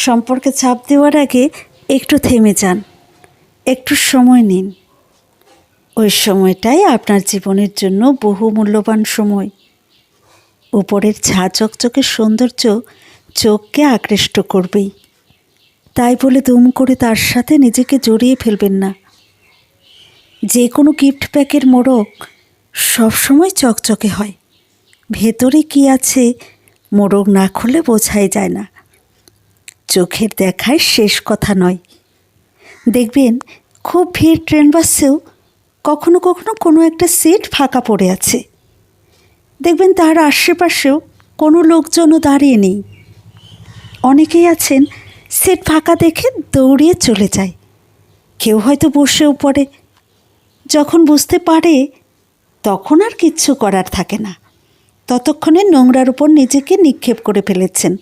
সম্পর্কে চাপ দেওয়ার আগে একটু থেমে যান, একটু সময় নিন। ওই সময়টাই আপনার জীবনের জন্য বহু মূল্যবান সময়। উপরের ঝাঁ চকচকে সৌন্দর্য চোখকে আকৃষ্ট করবেই, তাই বলে দুম করে তার সাথে নিজেকে জড়িয়ে ফেলবেন না। যে কোনো গিফট প্যাকের মোড়ক সবসময় চকচকে হয়, ভেতরে কি আছে মোড়ক না খুলে বোঝাই যায় না। চোখের দেখায় শেষ কথা নয়। দেখবেন খুব ভিড় ট্রেন বাসেও কখনো কখনো কোনো একটা সিট ফাঁকা পড়ে আছে। দেখবেন তার আশেপাশেও কোনো লোকজনও দাঁড়িয়ে নেই। অনেকেই আছেন সিট ফাঁকা দেখে দৌড়িয়ে চলে যায়, কেউ হয়তো বসেও পড়ে। যখন বুঝতে পারে তখন আর কিচ্ছু করার থাকে না, ততক্ষণে নোংরার উপর নিজেকে নিক্ষেপ করে ফেলেছেন।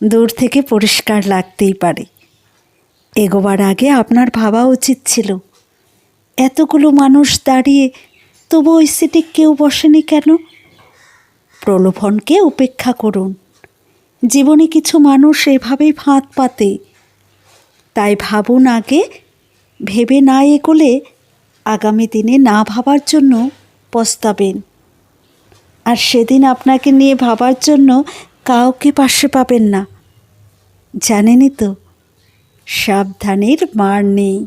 দূর থেকে পরিষ্কার লাগতেই পারে, এগোবার আগে আপনার ভাবা উচিত ছিল এতগুলো মানুষ দাঁড়িয়ে তবু ওই সিটে কেউ বসেনি কেন। প্রলোভনকে উপেক্ষা করুন। জীবনে কিছু মানুষ এভাবেই ফাঁদ পাতে, তাই ভাবুন আগে। ভেবে না এগোলে আগামী দিনে না ভাবার জন্য পস্তাবেন, আর সেদিন আপনাকে নিয়ে ভাবার জন্য কাউকে পাশে পাবেন না। জানেনই তো, সাবধানের মার নেই।